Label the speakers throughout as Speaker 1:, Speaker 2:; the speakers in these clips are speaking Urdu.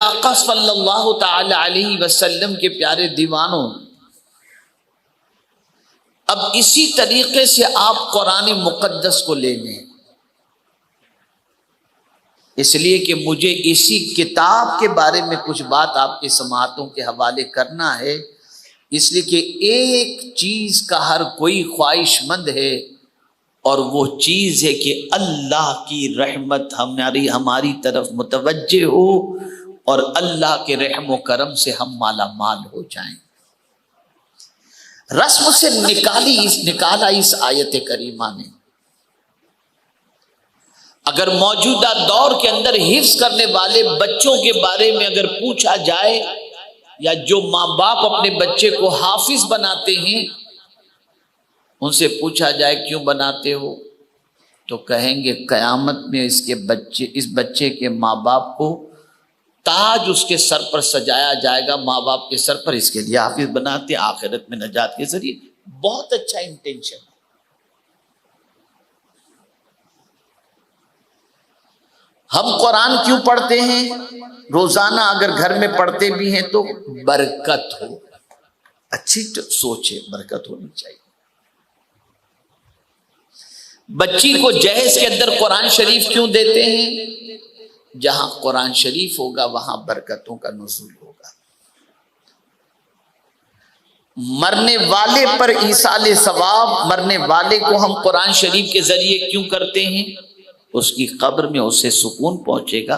Speaker 1: آقا صلی اللہ تعالی علیہ وسلم کے پیارے دیوانوں، اب اسی طریقے سے آپ قرآن مقدس کو لے لیں، اس لیے کہ مجھے اسی کتاب کے بارے میں کچھ بات آپ کے سماعتوں کے حوالے کرنا ہے، اس لیے کہ ایک چیز کا ہر کوئی خواہش مند ہے، اور وہ چیز ہے کہ اللہ کی رحمت ہماری طرف متوجہ ہو اور اللہ کے رحم و کرم سے ہم مالا مال ہو جائیں۔ رسم سے نکالا اس آیت کریمہ نے۔ اگر موجودہ دور کے اندر حفظ کرنے والے بچوں کے بارے میں اگر پوچھا جائے، یا جو ماں باپ اپنے بچے کو حافظ بناتے ہیں ان سے پوچھا جائے کیوں بناتے ہو، تو کہیں گے قیامت میں اس بچے کے ماں باپ کو تاج اس کے سر پر سجایا جائے گا، ماں باپ کے سر پر، اس کے لیے حافظ بناتے، آخرت میں نجات کے ذریعے۔ بہت اچھا انٹینشن۔ ہم قرآن کیوں پڑھتے ہیں؟ روزانہ اگر گھر میں پڑھتے بھی ہیں تو برکت ہو، اچھی سوچ ہے، برکت ہونی چاہیے۔ بچی کو جہیز کے اندر قرآن شریف کیوں دیتے ہیں؟ جہاں قرآن شریف ہوگا وہاں برکتوں کا نزول ہوگا۔ مرنے والے پر ایصال ثواب، مرنے والے کو ہم قرآن شریف کے ذریعے کیوں کرتے ہیں؟ اس کی قبر میں اسے سکون پہنچے گا،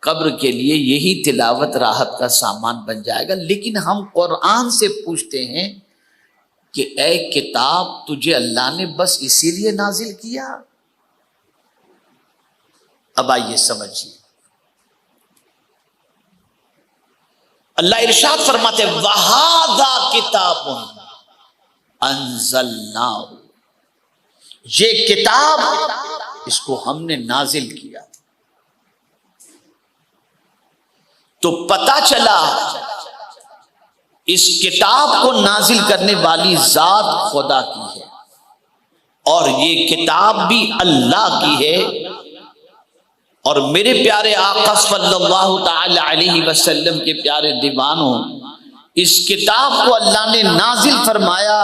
Speaker 1: قبر کے لیے یہی تلاوت راحت کا سامان بن جائے گا۔ لیکن ہم قرآن سے پوچھتے ہیں کہ اے کتاب، تجھے اللہ نے بس اسی لیے نازل کیا؟ اب آئیے سمجھیے، اللہ ارشاد فرماتے وَهَذَا كِتَابٌ أَنزَلْنَاهُ، یہ کتاب اس کو ہم نے نازل کیا۔ تو پتہ چلا اس کتاب کو نازل کرنے والی ذات خدا کی ہے، اور یہ کتاب بھی اللہ کی ہے۔ اور میرے پیارے آقا صلی اللہ تعالی علیہ وسلم کے پیارے دیوانوں، اس کتاب کو اللہ نے نازل فرمایا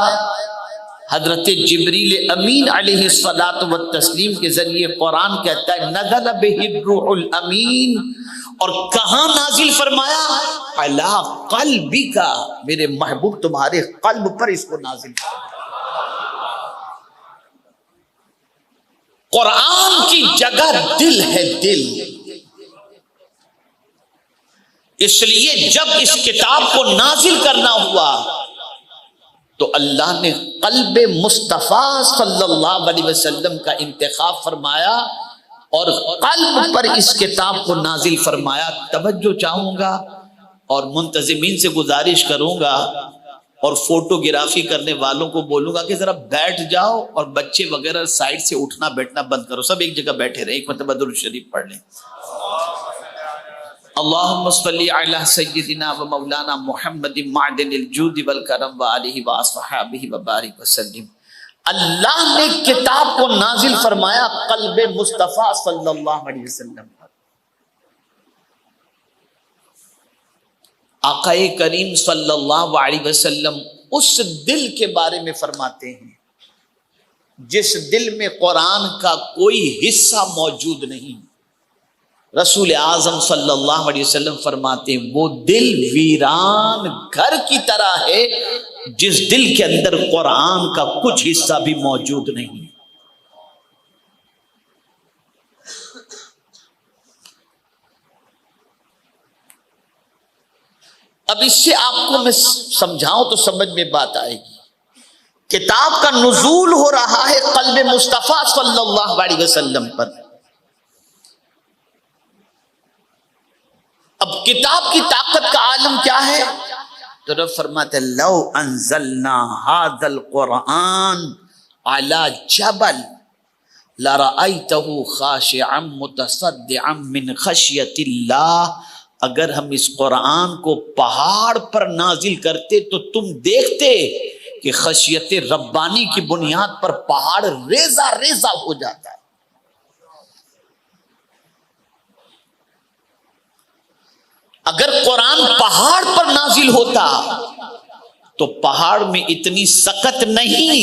Speaker 1: حضرت جبریل امین علیہ الصلاۃ والتسلیم کے ذریعے۔ قرآن کہتا ہے نزل بہ الروح الامین، اور کہاں نازل فرمایا؟ علی قلبک، میرے محبوب تمہارے قلب پر اس کو نازل فرمایا۔ قرآن کی جگہ دل ہے، دل۔ اس لیے جب اس کتاب کو نازل کرنا ہوا تو اللہ نے قلب مصطفیٰ صلی اللہ علیہ وسلم کا انتخاب فرمایا اور قلب پر اس کتاب کو نازل فرمایا۔ توجہ چاہوں گا اور منتظمین سے گزارش کروں گا اور فوٹوگرافی کرنے والوں کو بولوں گا کہ ذرا بیٹھ جاؤ، اور بچے وغیرہ سائڈ سے اٹھنا بیٹھنا بند کرو، سب ایک جگہ بیٹھے رہے، ایک مرتبہ درود شریف پڑھ لیں۔ اللہم صلی علی سیدنا و مولانا محمد معدن الجود والکرم وآلہ واصحابہ وبارک وسلم۔ اللہ نے کتاب کو نازل فرمایا قلب مصطفیٰ صلی اللہ علیہ وسلم پر۔ آقا کریم صلی اللہ علیہ وسلم اس دل کے بارے میں فرماتے ہیں جس دل میں قرآن کا کوئی حصہ موجود نہیں۔ رسول اعظم صلی اللہ علیہ وسلم فرماتے ہیں وہ دل ویران گھر کی طرح ہے جس دل کے اندر قرآن کا کچھ حصہ بھی موجود نہیں۔ اب اس سے آپ کو میں سمجھاؤں تو سمجھ میں بات آئے گی۔ کتاب کا نزول ہو رہا ہے قلب مصطفیٰ صلی اللہ علیہ وسلم پر۔ اب کتاب کی طاقت کا عالم کیا ہے؟ تو رب فرماتے ہیں لو انزلنا ھذا القرآن علی جبل لرأیتہ خاشعا متصدعا من خشیۃ اللہ، اگر ہم اس قرآن کو پہاڑ پر نازل کرتے تو تم دیکھتے کہ خشیت ربانی کی بنیاد پر پہاڑ ریزہ ریزہ ہو جاتا ہے۔ اگر قرآن پہاڑ پر نازل ہوتا تو پہاڑ میں اتنی سخت نہیں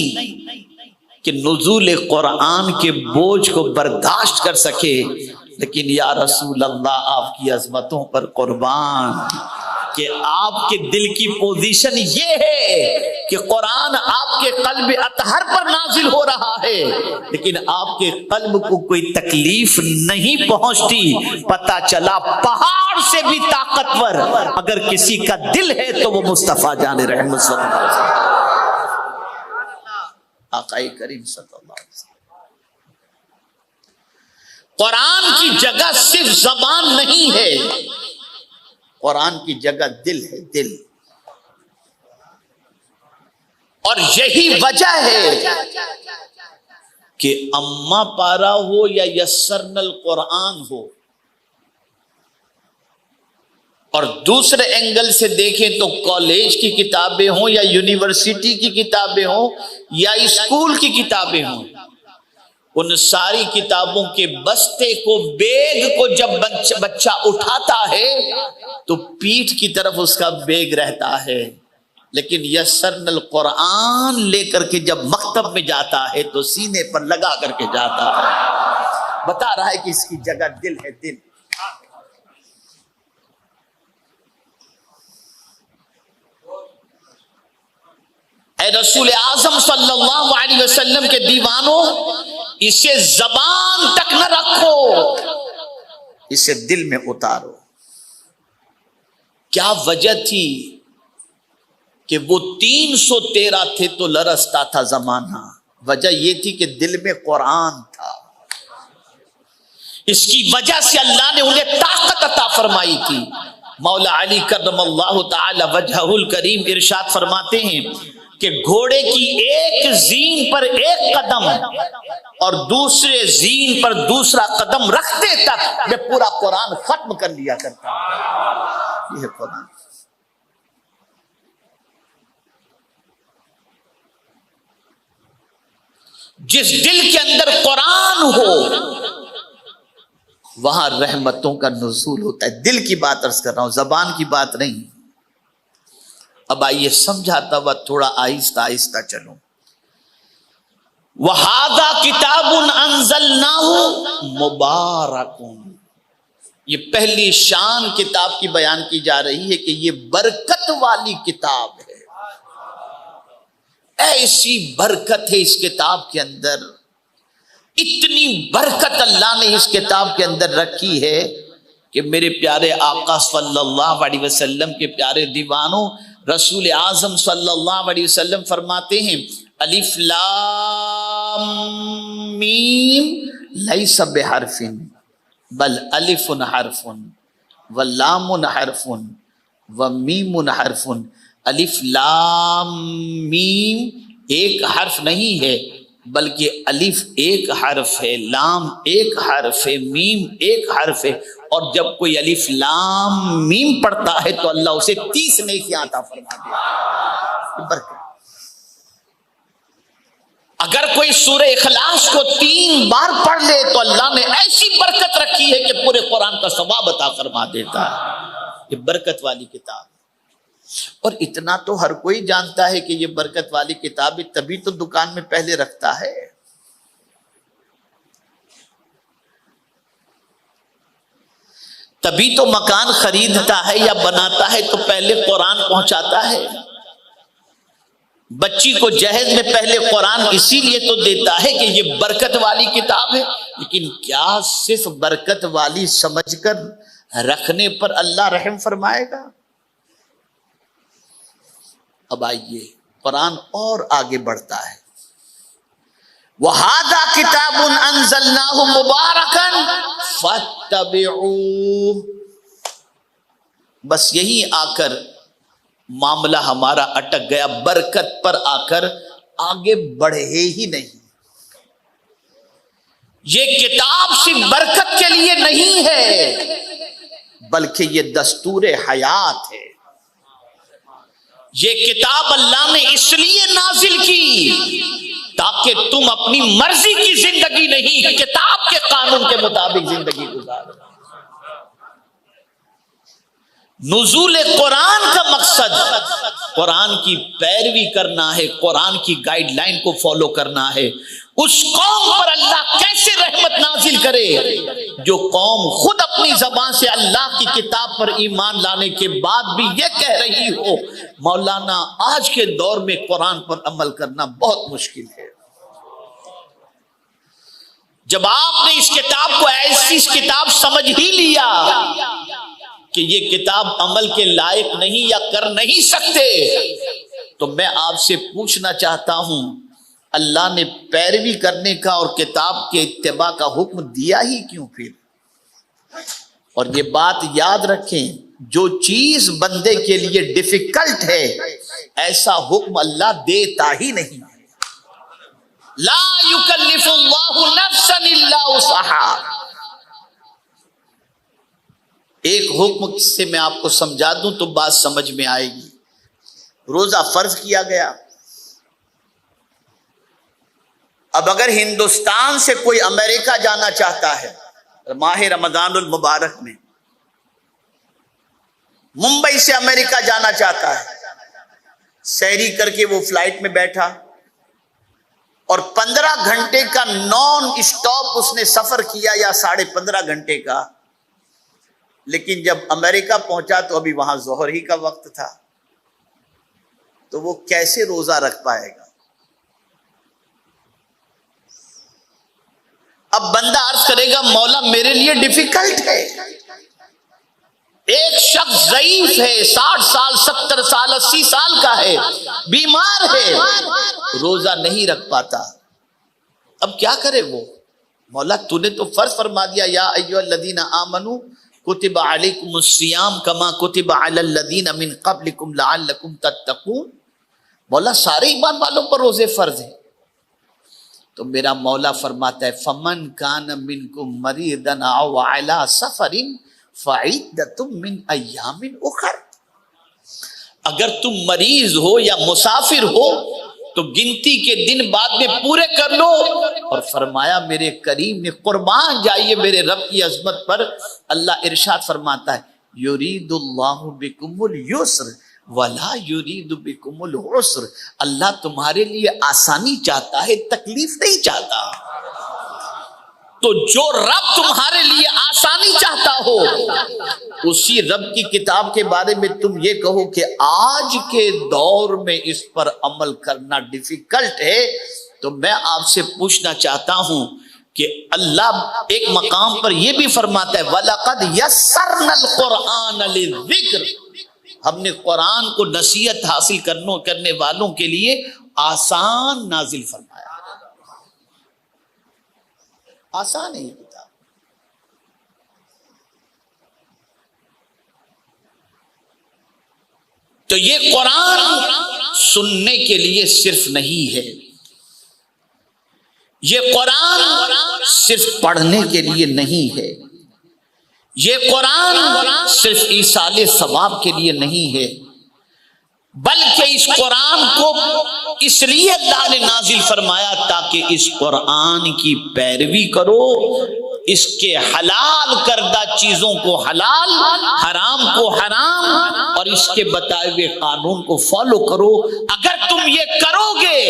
Speaker 1: کہ نزول قرآن کے بوجھ کو برداشت کر سکے، لیکن یا رسول اللہ آپ کی عظمتوں پر قربان کہ آپ کے دل کی پوزیشن یہ ہے کہ قرآن آپ کے قلب اطہر پر نازل ہو رہا ہے، لیکن آپ کے قلب کو کوئی تکلیف نہیں پہنچتی۔ پتہ چلا پہاڑ سے بھی طاقتور اگر کسی کا دل ہے تو وہ مصطفیٰ جان رحمت صلی اللہ علیہ وسلم، آقا کریم صلی اللہ علیہ وسلم۔ قرآن کی جگہ صرف زبان نہیں ہے، قرآن کی جگہ دل ہے، دل۔ اور یہی وجہ ہے کہ اما پارا ہو یا یسرن القرآن ہو، اور دوسرے اینگل سے دیکھیں تو کالج کی کتابیں ہوں یا یونیورسٹی کی کتابیں ہوں یا اسکول کی کتابیں ہوں، ان ساری کتابوں کے بستے کو، بیگ کو جب بچہ اٹھاتا ہے تو پیٹھ کی طرف اس کا بیگ رہتا ہے، لیکن یسرن القرآن لے کر کے جب مکتب میں جاتا ہے تو سینے پر لگا کر کے جاتا ہے، بتا رہا ہے کہ اس کی جگہ دل ہے، دل۔ اے رسول اعظم صلی اللہ علیہ وسلم کے دیوانوں، اسے زبان تک نہ رکھو، اسے دل میں اتارو۔ کیا وجہ تھی کہ وہ 313 تھے تو لرزتا تھا زمانہ؟ وجہ یہ تھی کہ دل میں قرآن تھا، اس کی وجہ سے اللہ نے انہیں طاقت عطا فرمائی تھی۔ مولا علی کرم اللہ تعالی وجہہ الکریم ارشاد فرماتے ہیں کہ گھوڑے کی ایک زین پر ایک قدم اور دوسرے زین پر دوسرا قدم رکھتے تک میں پورا قرآن ختم کر لیا کرتا ہوں۔ یہ ہے قرآن۔ جس دل کے اندر قرآن ہو وہاں رحمتوں کا نزول ہوتا ہے۔ دل کی بات عرض کر رہا ہوں، زبان کی بات نہیں۔ اب آئیے سمجھاتا ہوا تھوڑا آہستہ آہستہ چلو۔ وَهَذَا كِتَابٌ أَنزَلْنَاهُ مُبَارَكٌ، یہ پہلی شان کتاب کی بیان کی جا رہی ہے کہ یہ برکت والی کتاب ہے۔ ایسی برکت ہے اس کتاب کے اندر، اتنی برکت اللہ نے اس کتاب کے اندر رکھی ہے کہ میرے پیارے آقا صلی اللہ علیہ وسلم کے پیارے دیوانوں، رسول اعظم صلی اللہ علیہ وسلم فرماتے ہیں الف لام میم لیس بحرف بل الف حرف ولام حرف ومیم حرف۔ الف لام میم ایک حرف نہیں ہے بلکہ الف ایک حرف ہے، لام ایک حرف ہے، میم ایک حرف ہے، اور جب کوئی الف لام میم پڑھتا ہے تو اللہ اسے 30 نیکیاں عطا فرما دیتا ہے۔ اگر کوئی سورہ اخلاص کو 3 بار پڑھ لے تو اللہ نے ایسی برکت رکھی ہے کہ پورے قرآن کا ثواب عطا فرما دیتا ہے۔ یہ برکت والی کتاب، اور اتنا تو ہر کوئی جانتا ہے کہ یہ برکت والی کتاب ہے، تبھی تو دکان میں پہلے رکھتا ہے۔ تبھی تو مکان خریدتا ہے یا بناتا ہے تو پہلے قرآن پہنچاتا ہے۔ بچی کو جہیز میں پہلے قرآن اسی لیے تو دیتا ہے کہ یہ برکت والی کتاب ہے، لیکن کیا صرف برکت والی سمجھ کر رکھنے پر اللہ رحم فرمائے گا؟ اب آئیے قرآن اور آگے بڑھتا ہے۔ وَهَذَا كِتَابٌ أَنزَلْنَاهُ مُبَارَكًا فَاتَّبِعُوهُ، بس یہی آ کر معاملہ ہمارا اٹک گیا، برکت پر آ کر آگے بڑھے ہی نہیں۔ یہ کتاب صرف برکت کے لیے نہیں ہے بلکہ یہ دستور حیات ہے۔ یہ کتاب اللہ نے اس لیے نازل کی تاکہ تم اپنی مرضی کی زندگی نہیں، کتاب کے قانون کے مطابق زندگی گزارو۔ نزول قرآن کا مقصد قرآن کی پیروی کرنا ہے، قرآن کی گائیڈ لائن کو فالو کرنا ہے۔ اس قوم پر اللہ کیسے رحمت نازل کرے جو قوم خود اپنی زبان سے اللہ کی کتاب پر ایمان لانے کے بعد بھی یہ کہہ رہی ہو مولانا آج کے دور میں قرآن پر عمل کرنا بہت مشکل ہے۔ جب آپ نے اس کتاب کو ایسی کتاب سمجھ ہی لیا کہ یہ کتاب عمل کے لائق نہیں یا کر نہیں سکتے، تو میں آپ سے پوچھنا چاہتا ہوں اللہ نے پیروی کرنے کا اور کتاب کے اتباع کا حکم دیا ہی کیوں پھر؟ اور یہ بات یاد رکھیں، جو چیز بندے کے لیے ڈیفیکلٹ ہے ایسا حکم اللہ دیتا ہی نہیں۔ لا یکلف اللہ نفسا الا وسعہا۔ ایک حکم سے میں آپ کو سمجھا دوں تو بات سمجھ میں آئے گی۔ روزہ فرض کیا گیا، اب اگر ہندوستان سے کوئی امریکہ جانا چاہتا ہے ماہ رمضان المبارک میں، ممبئی سے امریکہ جانا چاہتا ہے، سحری کر کے وہ فلائٹ میں بیٹھا اور 15 گھنٹے کا نان اسٹاپ اس نے سفر کیا یا 15.5 گھنٹے کا، لیکن جب امریکہ پہنچا تو ابھی وہاں ظہر ہی کا وقت تھا، تو وہ کیسے روزہ رکھ پائے گا؟ اب بندہ عرض کرے گا مولا میرے لیے ڈیفیکلٹ ہے۔ ایک شخص ضعیف ہے، 60 سال 70 سال 80 سال کا ہے، بیمار ہے، روزہ نہیں رکھ پاتا، اب کیا کرے وہ؟ مولا تو نے تو فرض فرما دیا یا ایھا الذین آمنوا کتب علیکم الصیام کما کتب علی الذین من قبلکم لعلکم تتقون۔ مولا سارے ایمان والوں پر روزے فرض ہیں، تو میرا مولا فرماتا ہے فمن کان منکم مریضا او علی سفر فعدۃ من ایام اخر۔ اگر تم مریض ہو یا مسافر ہو تو گنتی کے دن بعد میں پورے کر لو، اور فرمایا میرے کریم نے قربان جائیے میرے رب کی عظمت پر، اللہ ارشاد فرماتا ہے یرید اللہ بکم اليسر ولا یرید بکم العسر، اللہ تمہارے لیے آسانی چاہتا ہے، تکلیف نہیں چاہتا۔ تو جو رب تمہارے لیے آسانی چاہتا ہو اسی رب کی کتاب کے بارے میں تم یہ کہو کہ آج کے دور میں اس پر عمل کرنا ڈیفیکلٹ ہے، تو میں آپ سے پوچھنا چاہتا ہوں کہ اللہ ایک مقام پر یہ بھی فرماتا ہے وَلَقَدْ يَسَّرْنَا الْقُرْآنَ لِلذِّكْرِ، ہم نے قرآن کو نصیحت حاصل کرنے والوں کے لیے آسان نازل فرمایا۔ آسان ہے یہ کتاب۔ تو یہ قرآن سننے کے لیے صرف نہیں ہے، یہ قرآن صرف پڑھنے کے لیے نہیں ہے، یہ قرآن صرف ایصال ثواب کے لیے نہیں ہے، بلکہ اس قرآن کو اس لیے اللہ نے نازل فرمایا تاکہ اس قرآن کی پیروی کرو، اس کے حلال کردہ چیزوں کو حلال، حرام کو حرام، اور اس کے بتائے ہوئے قانون کو فالو کرو۔ اگر تم یہ کرو گے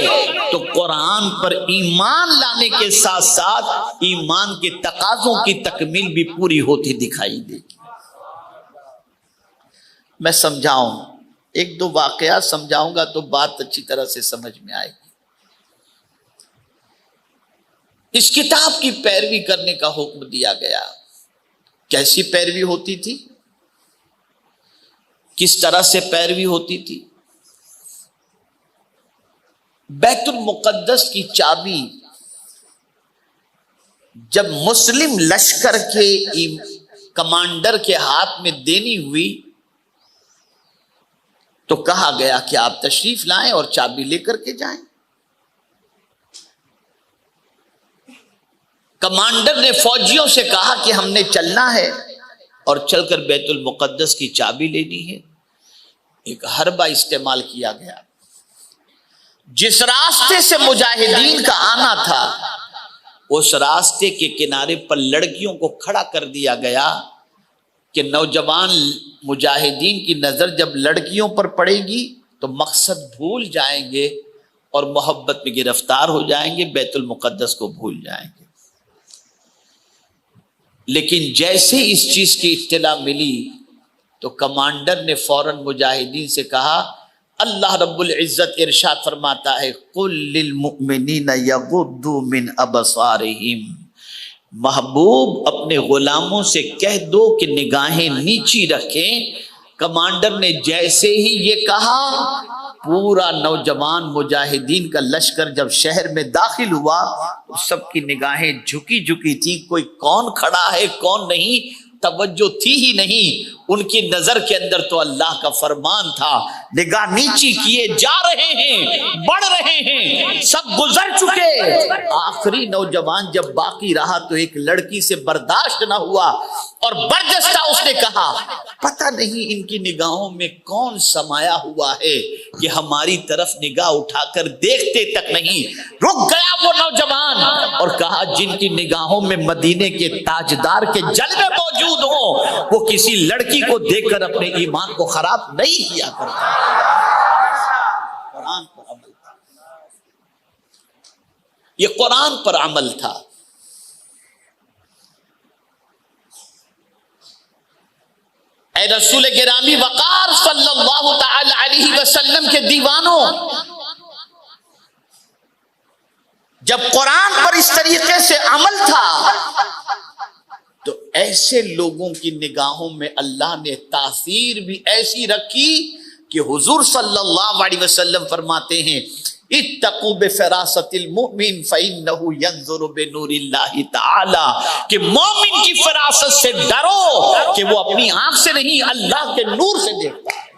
Speaker 1: تو قرآن پر ایمان لانے کے ساتھ ساتھ ایمان کے تقاضوں کی تکمیل بھی پوری ہوتی دکھائی دے گی۔ میں سمجھاؤں، ایک دو واقعات سمجھاؤں گا تو بات اچھی طرح سے سمجھ میں آئے گی۔ اس کتاب کی پیروی کرنے کا حکم دیا گیا۔ کیسی پیروی ہوتی تھی؟ کس طرح سے پیروی ہوتی تھی؟ بیت المقدس کی چابی جب مسلم لشکر کے کمانڈر کے ہاتھ میں دینی ہوئی تو کہا گیا کہ آپ تشریف لائیں اور چابی لے کر کے جائیں۔ کمانڈر نے فوجیوں سے کہا کہ ہم نے چلنا ہے اور چل کر بیت المقدس کی چابی لینی ہے۔ ایک حربہ استعمال کیا گیا، جس راستے سے مجاہدین کا آنا تھا اس راستے کے کنارے پر لڑکیوں کو کھڑا کر دیا گیا کہ نوجوان مجاہدین کی نظر جب لڑکیوں پر پڑے گی تو مقصد بھول جائیں گے اور محبت میں گرفتار ہو جائیں گے، بیت المقدس کو بھول جائیں گے۔ لیکن جیسے اس چیز کی اطلاع ملی تو کمانڈر نے فوراً مجاہدین سے کہا، اللہ رب العزت ارشاد فرماتا ہے قُل لِّلْمُؤْمِنِينَ يَغُضُّوا مِنْ أَبْصَارِهِمْ، محبوب اپنے غلاموں سے کہہ دو کہ نگاہیں نیچی رکھیں۔ کمانڈر نے جیسے ہی یہ کہا، پورا نوجوان مجاہدین کا لشکر جب شہر میں داخل ہوا سب کی نگاہیں جھکی جھکی تھی، کوئی کون کھڑا ہے کون نہیں توجہ تھی ہی نہیں، ان کی نظر کے اندر تو اللہ کا فرمان تھا، نگاہ نیچی کیے جا رہے ہیں، بڑھ رہے ہیں، سب گزر چکے۔ آخری نوجوان جب باقی رہا تو ایک لڑکی سے برداشت نہ ہوا اور برجستہ اس نے کہا، پتہ نہیں ان کی نگاہوں میں کون سمایا ہوا ہے کہ ہماری طرف نگاہ اٹھا کر دیکھتے تک نہیں۔ رک گیا وہ نوجوان اور کہا، جن کی نگاہوں میں مدینے کے تاجدار کے جلوے موجود ہوں وہ کسی لڑکی کو دیکھ کر اپنے ایمان کو خراب نہیں کیا کرتا۔ قرآن پر عمل تھا، یہ قرآن پر عمل تھا۔ اے رسول گرامی وقار صلی اللہ تعالی علیہ وسلم کے دیوانوں، جب قرآن پر اس طریقے سے عمل تھا تو ایسے لوگوں کی نگاہوں میں اللہ نے تاثیر بھی ایسی رکھی کہ حضور صلی اللہ علیہ وسلم فرماتے ہیں، اتقوا بفراست المؤمن فإنه ينظر بنور اللہ تعالی، کہ مومن کی فراست سے ڈرو کہ وہ اپنی آنکھ سے نہیں اللہ کے نور سے دیکھتا ہے۔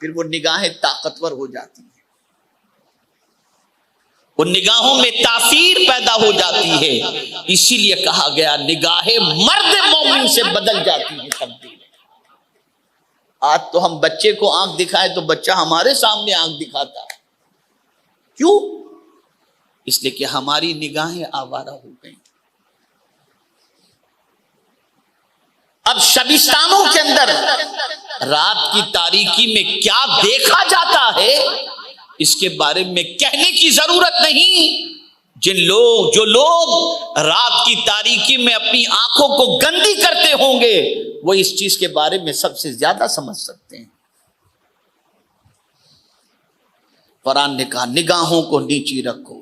Speaker 1: پھر وہ نگاہیں طاقتور ہو جاتی ہیں، ان نگاہوں میں تاثیر پیدا ہو جاتی ہے، اسی لیے کہا گیا نگاہیں مرد مومن سے بدل جاتی ہیں، تبدیل۔ آج تو ہم بچے کو آنکھ دکھائے تو بچہ ہمارے سامنے آنکھ دکھاتا ہے، کیوں؟ اس لیے کہ ہماری نگاہیں آوارہ ہو گئیں۔ اب شبستانوں کے اندر رات کی تاریکی میں کیا دیکھا جاتا ہے اس کے بارے میں کہنے کی ضرورت نہیں۔ جو لوگ رات کی تاریکی میں اپنی آنکھوں کو گندی کرتے ہوں گے وہ اس چیز کے بارے میں سب سے زیادہ سمجھ سکتے ہیں۔ قرآن نے کہا نگاہوں کو نیچی رکھو۔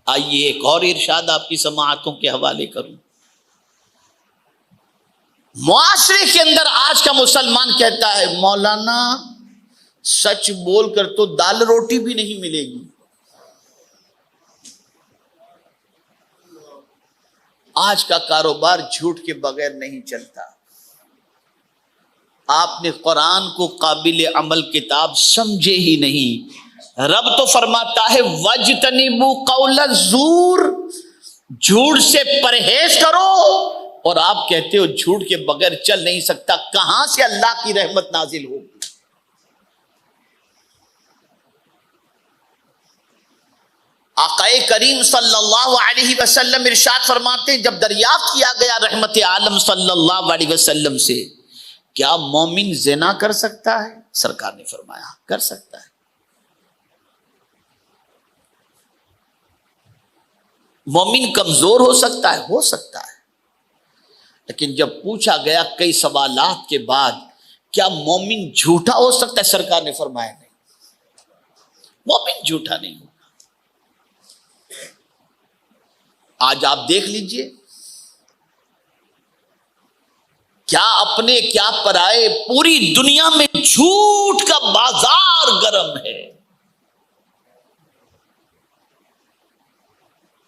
Speaker 1: آئیے ایک اور ارشاد آپ کی سماعتوں کے حوالے کروں۔ معاشرے کے اندر آج کا مسلمان کہتا ہے، مولانا سچ بول کر تو دال روٹی بھی نہیں ملے گی۔ آج کا کاروبار جھوٹ کے بغیر نہیں چلتا۔ آپ نے قرآن کو قابل عمل کتاب سمجھے ہی نہیں۔ رب تو فرماتا ہے وَاجْتَنِبُوا قَوْلَ الزُّورِ، جھوٹ سے پرہیز کرو، اور آپ کہتے ہو جھوٹ کے بغیر چل نہیں سکتا۔ کہاں سے اللہ کی رحمت نازل ہوگی؟ آقا کریم صلی اللہ علیہ وسلم ارشاد فرماتے ہیں، جب دریافت کیا گیا رحمت عالم صلی اللہ علیہ وسلم سے، کیا مومن زنا کر سکتا ہے؟ سرکار نے فرمایا کر سکتا ہے۔ مومن کمزور ہو سکتا ہے؟ ہو سکتا ہے۔ لیکن جب پوچھا گیا کئی سوالات کے بعد کیا مومن جھوٹا ہو سکتا ہے؟ سرکار نے فرمایا نہیں، مومن جھوٹا نہیں ہوگا۔ آج آپ دیکھ لیجئے، کیا اپنے کیا پرائے، پوری دنیا میں جھوٹ کا بازار گرم ہے۔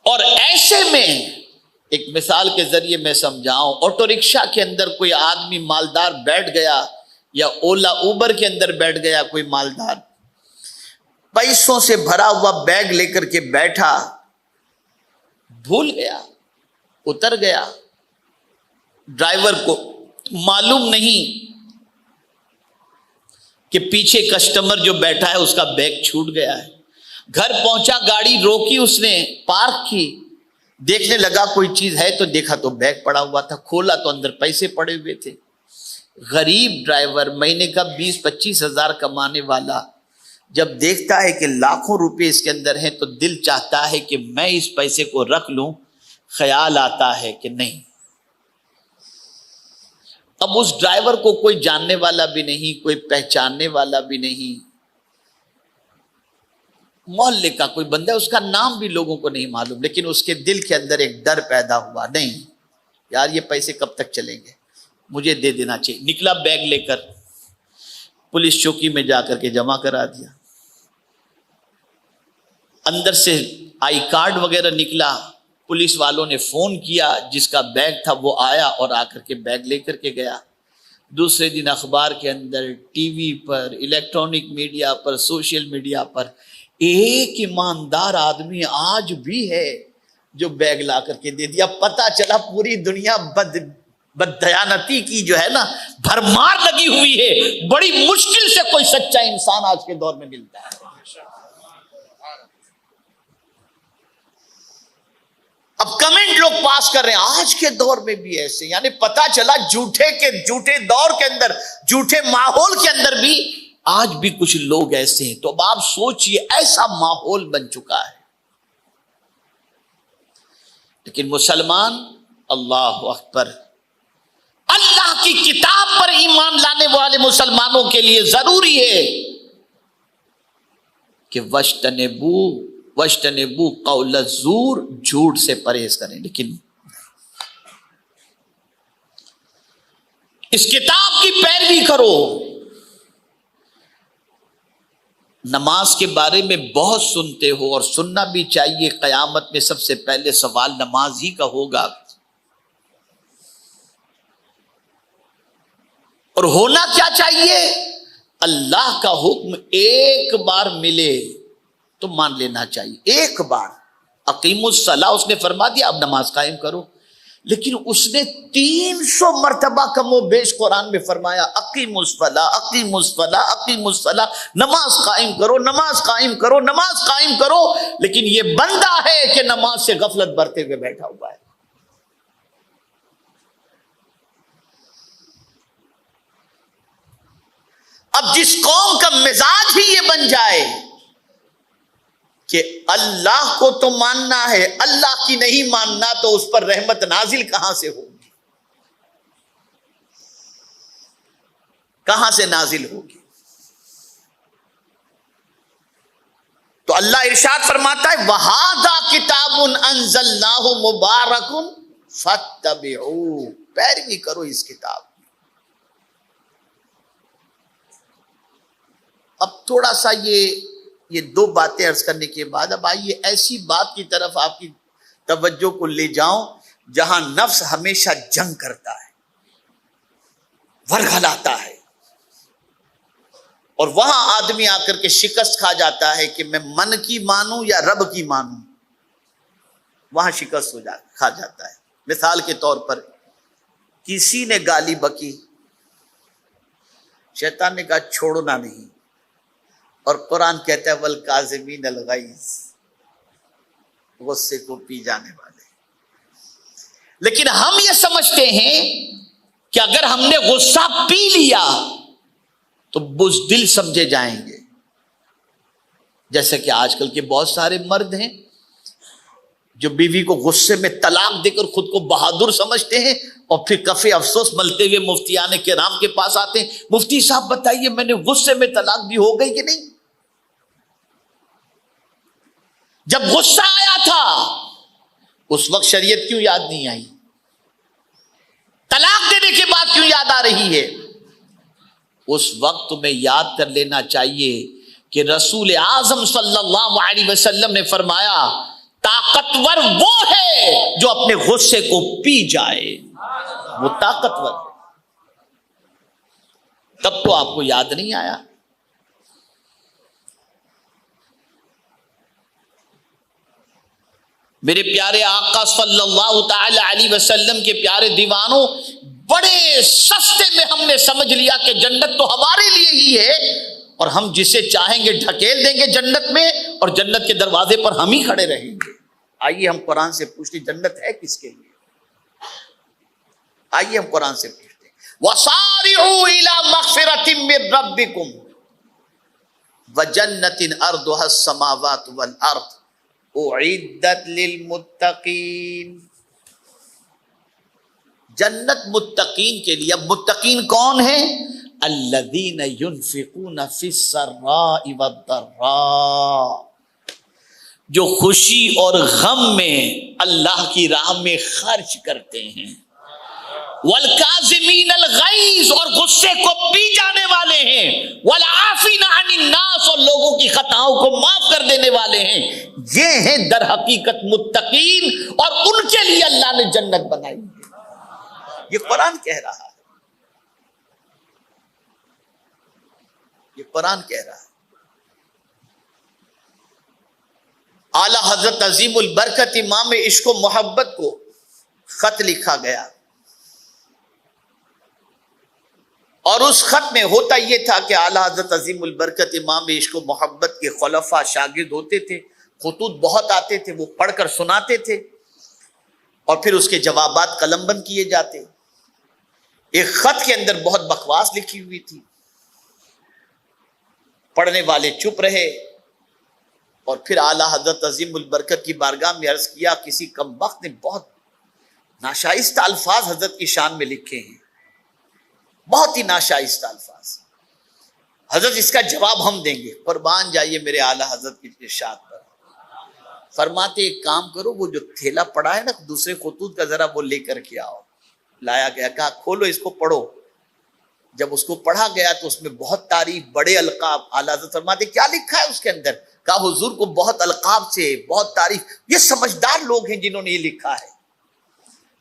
Speaker 1: اور ایسے میں ایک مثال کے ذریعے میں سمجھاؤں، آٹو رکشہ کے اندر کوئی آدمی مالدار بیٹھ گیا، یا اولا اوبر کے اندر بیٹھ گیا کوئی مالدار، پیسوں سے بھرا ہوا بیگ لے کر کے بیٹھا، بھول گیا، اتر گیا، ڈرائیور کو معلوم نہیں کہ پیچھے کسٹمر جو بیٹھا ہے اس کا بیگ چھوٹ گیا ہے۔ گھر پہنچا، گاڑی روکی، اس نے پارک کی، دیکھنے لگا کوئی چیز ہے تو دیکھا تو بیگ پڑا ہوا تھا، کھولا تو اندر پیسے پڑے ہوئے تھے۔ غریب ڈرائیور، مہینے کا 20-25 ہزار کمانے والا، جب دیکھتا ہے کہ لاکھوں روپے اس کے اندر ہیں تو دل چاہتا ہے کہ میں اس پیسے کو رکھ لوں، خیال آتا ہے کہ نہیں۔ اب اس ڈرائیور کو کوئی جاننے والا بھی نہیں، کوئی پہچاننے والا بھی نہیں، محلے کا کوئی بندہ، اس کا نام بھی لوگوں کو نہیں معلوم، لیکن اس کے دل کے اندر ایک ڈر پیدا ہوا، نہیں یار یہ پیسے کب تک چلیں گے، مجھے دے دینا چاہیے۔ نکلا بیگ لے کر، پولیس چوکی میں جا کر کے جمع کرا دیا۔ اندر سے آئی کارڈ وغیرہ نکلا، پولیس والوں نے فون کیا، جس کا بیگ تھا وہ آیا اور آ کر کے بیگ لے کر کے گیا۔ دوسرے دن اخبار کے اندر، ٹی وی پر، الیکٹرانک میڈیا پر، سوشل میڈیا پر، ایک ایماندار آدمی آج بھی ہے جو بیگ لا کر کے دے دیا۔ پتہ چلا پوری دنیا بددیانتی کی جو ہے نا بھرمار لگی ہوئی ہے، بڑی مشکل سے کوئی سچا انسان آج کے دور میں ملتا ہے۔ اب کمنٹ لوگ پاس کر رہے ہیں آج کے دور میں بھی ایسے، یعنی پتہ چلا جھوٹے دور کے اندر، جھوٹے ماحول کے اندر بھی آج بھی کچھ لوگ ایسے ہیں۔ تو اب آپ سوچئے ایسا ماحول بن چکا ہے، لیکن مسلمان، اللہ اکبر، اللہ کی کتاب پر ایمان لانے والے مسلمانوں کے لیے ضروری ہے کہ وَاجْتَنِبُوا قَوْلَ الزُّورِ، جھوٹ سے پرہیز کریں، لیکن اس کتاب کی پیروی کرو۔ نماز کے بارے میں بہت سنتے ہو اور سننا بھی چاہیے، قیامت میں سب سے پہلے سوال نماز ہی کا ہوگا، اور ہونا کیا چاہیے؟ اللہ کا حکم ایک بار ملے تو مان لینا چاہیے، ایک بار اقیم الصلاۃ اس نے فرما دیا اب نماز قائم کرو، لیکن اس نے 300 مرتبہ کم و بیش قرآن میں فرمایا اقیم الصلاۃ، اقیم الصلاۃ، اقیم الصلاۃ، نماز قائم کرو، نماز قائم کرو، نماز قائم کرو، لیکن یہ بندہ ہے کہ نماز سے غفلت برتے ہوئے بیٹھا ہوا ہے۔ اب جس قوم کا مزاج ہی یہ بن جائے کہ اللہ کو تو ماننا ہے، اللہ کی نہیں ماننا، تو اس پر رحمت نازل کہاں سے ہوگی؟ کہاں سے نازل ہوگی؟ تو اللہ ارشاد فرماتا ہے وَهَذَا كِتَابٌ أَنزَلْنَاهُ مُبَارَكٌ فَاتَّبِعُوهُ، پیروی کرو اس کتاب۔ اب تھوڑا سا یہ دو باتیں عرض کرنے کے بعد اب آئیے ایسی بات کی طرف آپ کی توجہ کو لے جاؤں جہاں نفس ہمیشہ جنگ کرتا ہے، ورغلاتا ہے، اور وہاں آدمی آ کر کے شکست کھا جاتا ہے کہ میں من کی مانوں یا رب کی مانوں، وہاں شکست کھا جاتا ہے۔ مثال کے طور پر کسی نے گالی بکی، شیطان نے کہا چھوڑنا نہیں، اور قرآن کہتا ہے والکاظمین الغیظ، غصے کو پی جانے والے۔ لیکن ہم یہ سمجھتے ہیں کہ اگر ہم نے غصہ پی لیا تو بزدل سمجھے جائیں گے، جیسے کہ آج کل کے بہت سارے مرد ہیں جو بیوی کو غصے میں طلاق دے کر خود کو بہادر سمجھتے ہیں، اور پھر کفِ افسوس ملتے ہوئے مفتیان کرام کے پاس آتے ہیں، مفتی صاحب بتائیے میں نے غصے میں طلاق دی، ہو گئی کہ نہیں؟ جب غصہ آیا تھا اس وقت شریعت کیوں یاد نہیں آئی؟ طلاق دینے کے بعد کیوں یاد آ رہی ہے؟ اس وقت تمہیں یاد کر لینا چاہیے کہ رسول اعظم صلی اللہ علیہ وسلم نے فرمایا طاقتور وہ ہے جو اپنے غصے کو پی جائے، وہ طاقتور ہے۔ تب تو آپ کو یاد نہیں آیا۔ میرے پیارے آقا صلی اللہ تعالی علیہ وسلم کے پیارے دیوانوں، بڑے سستے میں ہم نے سمجھ لیا کہ جنت تو ہمارے لیے ہی ہے، اور ہم جسے چاہیں گے ڈھکیل دیں گے جنت میں، اور جنت کے دروازے پر ہم ہی کھڑے رہیں گے۔ آئیے ہم قرآن سے پوچھتے جنت ہے کس کے لیے؟ آئیے ہم قرآن سے پوچھتے ہیں وَسَارِعُوا إِلَى مَغْفِرَةٍ مِّن رَبِّكُمْ وَجَنَّةٍ أَرْضُهَا السَّمَاوَاتُ وَالْأَرْضُ أُعِدَّتْ لِلْمُتَّقِينَ. جنت متقین کے لیے. اب متقین کون ہیں؟ الذین ينفقون فی السراء والضراء، جو خوشی اور غم میں اللہ کی راہ میں خرچ کرتے ہیں. والکاظمین الغیظ، اور غصے کو پی جانے والے ہیں. والعافین عن الناس، اور لوگوں کی خطاؤں کو معاف کر دینے والے ہیں. یہ ہیں در حقیقت متقین، اور ان کے لیے اللہ نے جنت بنائی ہے. یہ قرآن کہہ رہا ہے، یہ قرآن کہہ رہا ہے. اعلی حضرت عظیم البرکت امام عشق و محبت کو خط لکھا گیا، اور اس خط میں ہوتا یہ تھا کہ اعلی حضرت عظیم البرکت امام عشق و محبت کے خلفاء شاگرد ہوتے تھے، خطوط بہت آتے تھے، وہ پڑھ کر سناتے تھے اور پھر اس کے جوابات قلم بند کیے جاتے. ایک خط کے اندر بہت بکواس لکھی ہوئی تھی، پڑھنے والے چپ رہے، اور پھر اعلی حضرت عظیم البرکت کی بارگاہ میں عرض کیا کسی کم وقت نے بہت ناشائستہ الفاظ حضرت کی شان میں لکھے ہیں، بہت ہی ناشائستہ الفاظ. حضرت اس کا جواب ہم دیں گے. قربان جائیے میرے اعلی حضرت کی ارشاد پر. فرماتے ایک کام کرو، وہ جو تھیلا پڑا ہے نا دوسرے خطوط کا، ذرا وہ لے کر کے آؤ. لایا گیا، کہا کھولو اس کو پڑھو. جب اس کو پڑھا گیا تو اس میں بہت تعریف، بڑے القاب. اعلی حضرت فرماتے کیا لکھا ہے اس کے اندر؟ کہا حضور کو بہت القاب سے بہت تعریف. یہ سمجھدار لوگ ہیں جنہوں نے یہ لکھا ہے.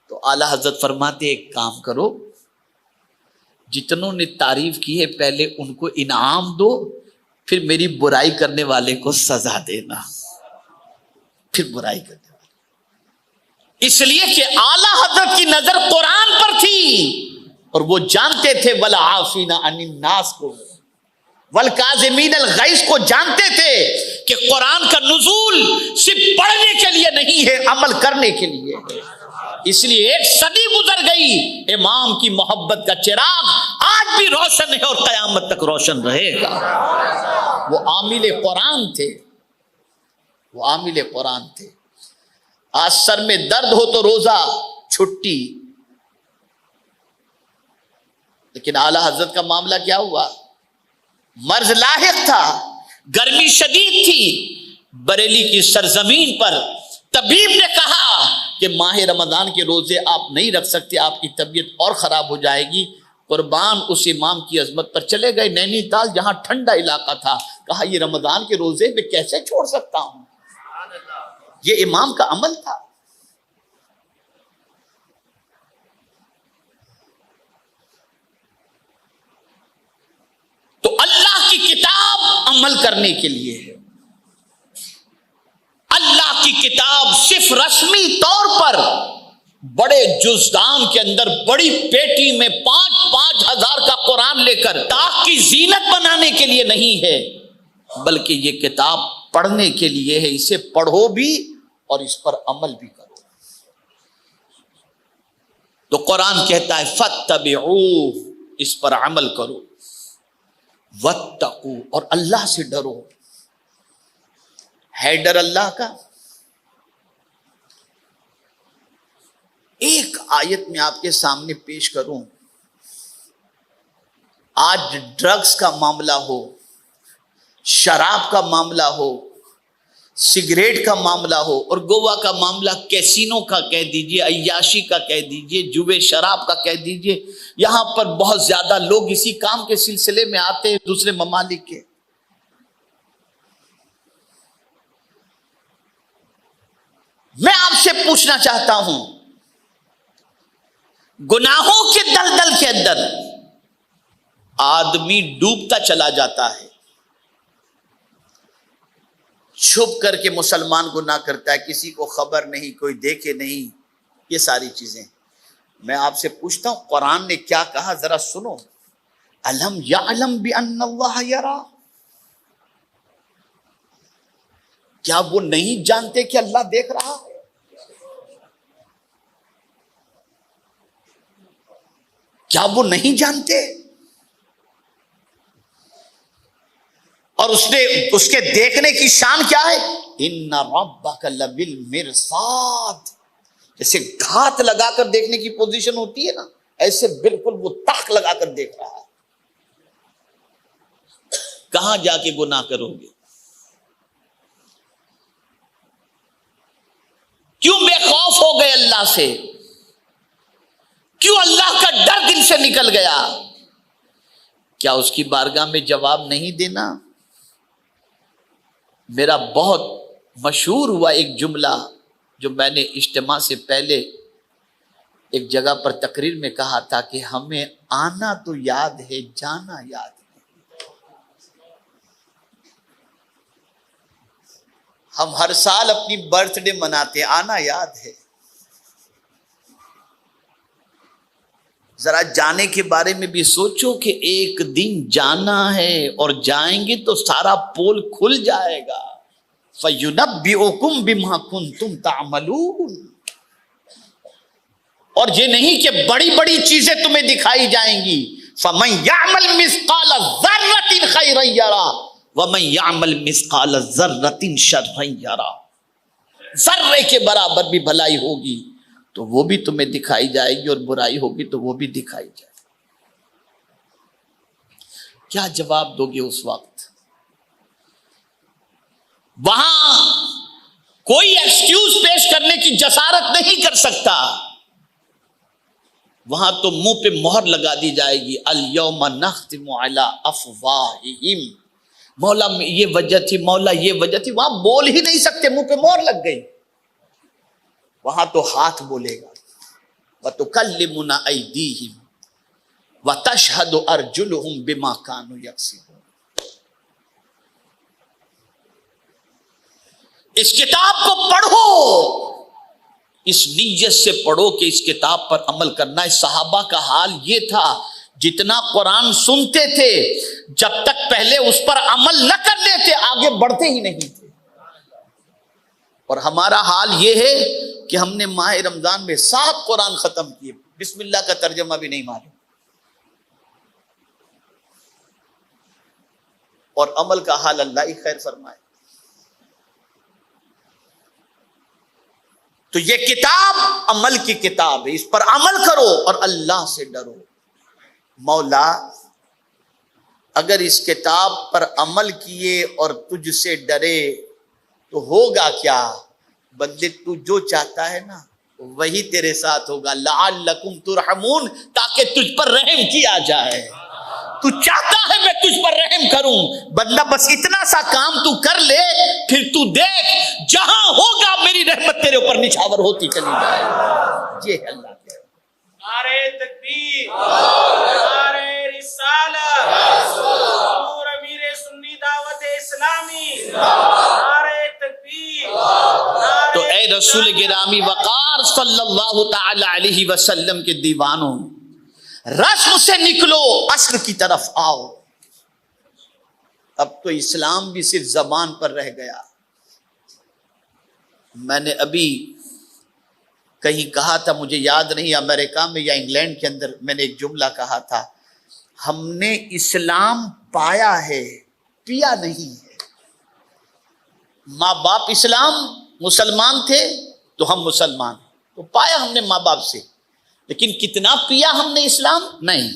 Speaker 1: تو اعلی حضرت فرماتے ایک کام کرو، جتنوں نے تعریف کی ہے پہلے ان کو انعام دو، پھر میری برائی کرنے والے کو سزا دینا. پھر برائی کرنے والے، اس لیے کہ اعلی حضرت کی نظر قرآن پر تھی، اور وہ جانتے تھے والعافین عن الناس کو، والکاظمین الغیظ کو جانتے تھے کہ قرآن کا نزول صرف پڑھنے کے لیے نہیں ہے، عمل کرنے کے لیے ہے. اس لیے ایک صدی گزر گئی، امام کی محبت کا چراغ آج بھی روشن ہے اور قیامت تک روشن رہے گا. وہ عامل قرآن تھے، وہ عامل قرآن تھے. آج سر میں درد ہو تو روزہ چھٹی، لیکن اعلی حضرت کا معاملہ کیا ہوا؟ مرض لاحق تھا، گرمی شدید تھی. بریلی کی سرزمین پر طبیب نے کہا کہ ماہ رمضان کے روزے آپ نہیں رکھ سکتے، آپ کی طبیعت اور خراب ہو جائے گی. قربان اس امام کی عظمت پر چلے گئے نینی تال، جہاں ٹھنڈا علاقہ تھا. کہا یہ رمضان کے روزے میں کیسے چھوڑ سکتا ہوں؟ یہ امام کا عمل تھا. تو اللہ کی کتاب عمل کرنے کے لیے ہے. اللہ کی کتاب صرف رسمی طور پر بڑے جزدان کے اندر بڑی پیٹی میں 5,000 کا قرآن لے کر طاق کی زینت بنانے کے لیے نہیں ہے، بلکہ یہ کتاب پڑھنے کے لیے ہے. اسے پڑھو بھی اور اس پر عمل بھی کرو. تو قرآن کہتا ہے فاتبعوہ، اس پر عمل کرو. واتقوا، اور اللہ سے ڈرو. ہے ڈر اللہ کا. ایک آیت میں آپ کے سامنے پیش کروں. آج ڈرگز کا معاملہ ہو، شراب کا معاملہ ہو، سگریٹ کا معاملہ ہو، اور گوا کا معاملہ کیسینو کا کہہ دیجئے، عیاشی کا کہہ دیجئے، جوے شراب کا کہہ دیجئے. یہاں پر بہت زیادہ لوگ اسی کام کے سلسلے میں آتے ہیں دوسرے ممالک کے. میں آپ سے پوچھنا چاہتا ہوں، گناہوں کے دلدل کے اندر آدمی ڈوبتا چلا جاتا ہے. چھپ کر کے مسلمان گناہ کرتا ہے، کسی کو خبر نہیں، کوئی دیکھے نہیں، یہ ساری چیزیں. میں آپ سے پوچھتا ہوں قرآن نے کیا کہا ذرا سنو. الم یعلم بان اللہ یرا، کیا وہ نہیں جانتے کہ اللہ دیکھ رہا ہے؟ کیا وہ نہیں جانتے؟ اور اس کے دیکھنے کی شان کیا ہے؟ ان ربک لبالمرصاد، جیسے گھات لگا کر دیکھنے کی پوزیشن ہوتی ہے نا، ایسے بالکل وہ تاک لگا کر دیکھ رہا ہے۔ کہاں جا کے گناہ کرو گے؟ کیوں بے خوف ہو گئے اللہ سے؟ کیوں اللہ کا ڈر دل سے نکل گیا؟ کیا اس کی بارگاہ میں جواب نہیں دینا؟ میرا بہت مشہور ہوا ایک جملہ جو میں نے اجتماع سے پہلے ایک جگہ پر تقریر میں کہا تھا کہ ہمیں آنا تو یاد ہے، جانا یاد ہے۔ ہم ہر سال اپنی برتھ ڈے مناتے، آنا یاد ہے، ذرا جانے کے بارے میں بھی سوچو کہ ایک دن جانا ہے اور جائیں گے تو سارا پول کھل جائے گا۔ فَيُنَبِّئُكُم بِمَا كُنتُمْ تَعْمَلُونَ۔ اور یہ نہیں کہ بڑی بڑی چیزیں تمہیں دکھائی جائیں گی۔ فَمَن يَعْمَلْ مِثْقَالَ ذَرَّةٍ خَيْرًا يَرَهُ وَمَن يَعْمَلْ مِثْقَالَ ذَرَّةٍ شَرًّا يَرَهُ۔ ذرے کے برابر بھی بھلائی ہوگی تو وہ بھی تمہیں دکھائی جائے گی، اور برائی ہوگی تو وہ بھی دکھائی جائے گی۔ کیا جواب دو گے اس وقت؟ وہاں کوئی ایکسکیوز پیش کرنے کی جسارت نہیں کر سکتا، وہاں تو منہ پہ مہر لگا دی جائے گی، الیوم نختم علی افواہہم، مولا یہ وجہ تھی، مولا یہ وجہ تھی، وہاں بول ہی نہیں سکتے، منہ پہ مہر لگ گئی۔ وہاں تو ہاتھ بولے گا، وَتُكَلِّمُنَا أَيْدِيهِمْ وَتَشْهَدُ أَرْجُلُهُمْ بِمَا كَانُوا يَكْسِبُونَ۔ اس کتاب کو پڑھو، اس نیت سے پڑھو کہ اس کتاب پر عمل کرنا ہے۔ صحابہ کا حال یہ تھا، جتنا قرآن سنتے تھے جب تک پہلے اس پر عمل نہ کر لیتے آگے بڑھتے ہی نہیں تھے۔ اور ہمارا حال یہ ہے کہ ہم نے ماہ رمضان میں 7 قرآن ختم کیے، بسم اللہ کا ترجمہ بھی نہیں معلوم، اور عمل کا حال اللہ ہی خیر فرمائے۔ تو یہ کتاب عمل کی کتاب ہے، اس پر عمل کرو اور اللہ سے ڈرو۔ مولا اگر اس کتاب پر عمل کیے اور تجھ سے ڈرے تو ہوگا کیا؟ بندے تو جو چاہتا ہے نا وہی تیرے ساتھ ہوگا، لعلکم ترحمون، تاکہ تجھ پر رحم کیا جائے۔ تو چاہتا ہے میں تجھ پر رحم کروں، بندہ بس اتنا سا کام تو کر لے، پھر تو دیکھ جہاں ہوگا میری رحمت تیرے اوپر نچھاور ہوتی چلی جائے۔ یہ ہے اللہ کے
Speaker 2: نعرہ تکبیر، نعرہ رسالت، حضور امیر سنی دعوت اسلامی، نعرہ تکبیر،
Speaker 1: تو اے رسول گرامی وقار صلی اللہ تعالی علیہ وسلم کے دیوانوں، رسم سے نکلو، اصل کی طرف آؤ۔ اب تو اسلام بھی صرف زبان پر رہ گیا۔ میں نے ابھی کہیں کہا تھا، مجھے یاد نہیں امریکہ میں یا انگلینڈ کے اندر، میں نے ایک جملہ کہا تھا، ہم نے اسلام پایا ہے، پیا نہیں ہے۔ ماں باپ اسلام مسلمان تھے تو ہم مسلمان، تو پایا ہم نے ماں باپ سے، لیکن کتنا پیا ہم نے اسلام؟ نہیں،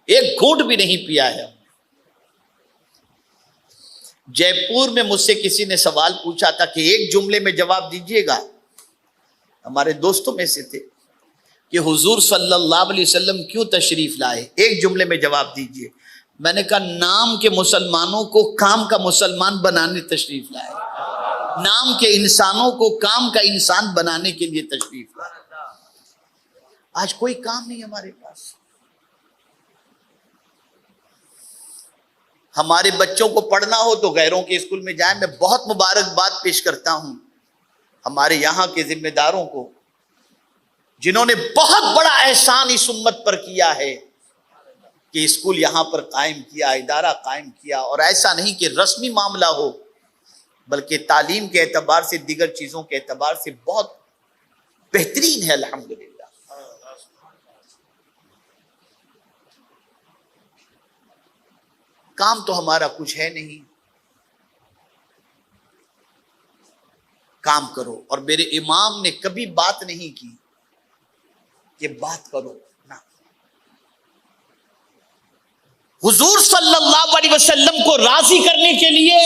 Speaker 1: ایک گھونٹ بھی نہیں پیا ہے۔ جے پور میں مجھ سے کسی نے سوال پوچھا تھا کہ ایک جملے میں جواب دیجئے گا، ہمارے دوستوں میں سے تھے، کہ حضور صلی اللہ علیہ وسلم کیوں تشریف لائے، ایک جملے میں جواب دیجئے۔ میں نے کہا نام کے مسلمانوں کو کام کا مسلمان بنانے تشریف لائے، نام کے انسانوں کو کام کا انسان بنانے کے لیے تشریف لائے۔ آج کوئی کام نہیں ہمارے پاس۔ ہمارے بچوں کو پڑھنا ہو تو غیروں کے اسکول میں جائیں۔ میں بہت مبارکباد پیش کرتا ہوں ہمارے یہاں کے ذمہ داروں کو، جنہوں نے بہت بڑا احسان اس امت پر کیا ہے کہ اسکول یہاں پر قائم کیا، ادارہ قائم کیا، اور ایسا نہیں کہ رسمی معاملہ ہو بلکہ تعلیم کے اعتبار سے، دیگر چیزوں کے اعتبار سے بہت بہترین ہے الحمدللہ۔ کام تو ہمارا کچھ ہے نہیں، کام کرو۔ اور میرے امام نے کبھی بات نہیں کی کہ بات کرو نہ، حضور صلی اللہ علیہ وسلم کو راضی کرنے کے لیے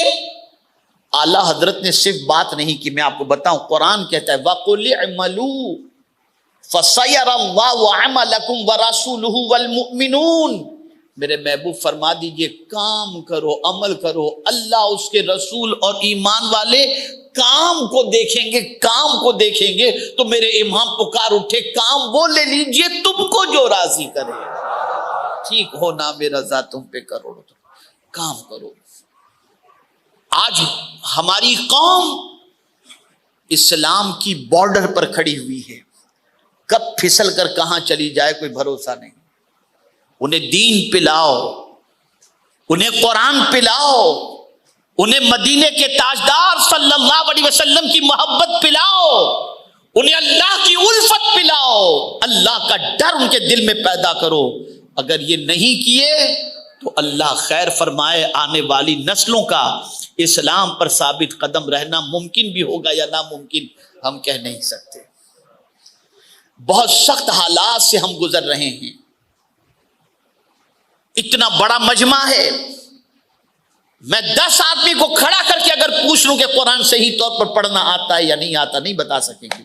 Speaker 1: اعلی حضرت نے صرف بات نہیں کی۔ میں آپ کو بتاؤں، قرآن کہتا ہے وَقُلِ اعْمَلُوا فَسَيَرَ اللَّهُ عَمَلَكُمْ وَرَسُولُهُ وَالْمُؤْمِنُونَ، میرے محبوب فرما دیجئے کام کرو، عمل کرو، اللہ، اس کے رسول اور ایمان والے کام کو دیکھیں گے، کام کو دیکھیں گے۔ تو میرے امام پکار اٹھے، کام وہ لے لیجئے تم کو جو راضی کرے، ٹھیک ہو نا میرا ذات تم پہ کروڑ، کام کرو۔ آج ہماری قوم اسلام کی بارڈر پر کھڑی ہوئی ہے، کب پھسل کر کہاں چلی جائے کوئی بھروسہ نہیں۔ انہیں دین پلاؤ، انہیں قرآن پلاؤ، انہیں مدینے کے تاجدار صلی اللہ علیہ وسلم کی محبت پلاؤ، انہیں اللہ کی الفت پلاؤ، اللہ کا ڈر ان کے دل میں پیدا کرو۔ اگر یہ نہیں کیے تو اللہ خیر فرمائے، آنے والی نسلوں کا اسلام پر ثابت قدم رہنا ممکن بھی ہوگا یا ناممکن ہم کہہ نہیں سکتے۔ بہت سخت حالات سے ہم گزر رہے ہیں، اتنا بڑا مجمع ہے، میں 10 آدمی کو کھڑا کر کے اگر پوچھ لوں کہ قرآن صحیح طور پر پڑھنا آتا ہے یا نہیں آتا، نہیں بتا سکیں گے۔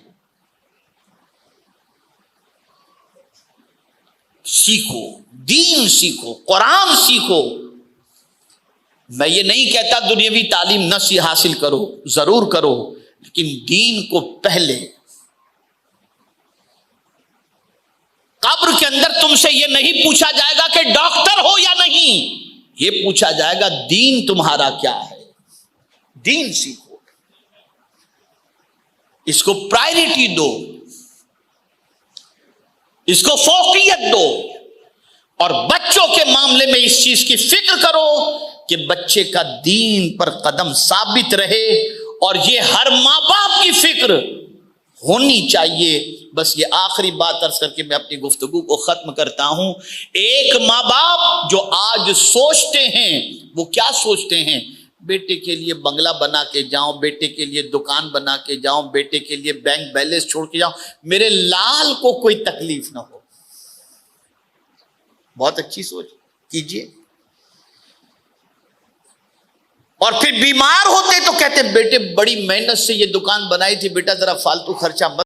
Speaker 1: سیکھو، دین سیکھو، قرآن سیکھو۔ میں یہ نہیں کہتا دنیاوی تعلیم نہ حاصل کرو، ضرور کرو، لیکن دین کو پہلے۔ قبر کے اندر تم سے یہ نہیں پوچھا جائے گا کہ ڈاکٹر ہو یا نہیں، یہ پوچھا جائے گا دین تمہارا کیا ہے۔ دین سیکھو، اس کو پرائرٹی دو، اس کو فوقیت دو، اور بچوں کے معاملے میں اس چیز کی فکر کرو کہ بچے کا دین پر قدم ثابت رہے، اور یہ ہر ماں باپ کی فکر ہونی چاہیے۔ بس یہ آخری بات عرض کر کے میں اپنی گفتگو کو ختم کرتا ہوں۔ ایک ماں باپ جو آج سوچتے ہیں، وہ کیا سوچتے ہیں؟ بیٹے کے لیے بنگلہ بنا کے جاؤں، بیٹے کے لیے دکان بنا کے جاؤں، بیٹے کے لیے بینک بیلنس چھوڑ کے جاؤں، میرے لال کو کوئی تکلیف نہ ہو۔ بہت اچھی سوچ کیجئے۔ اور پھر بیمار ہوتے تو کہتے بیٹے بڑی محنت سے یہ دکان بنائی تھی، بیٹا ذرا فالتو خرچہ مت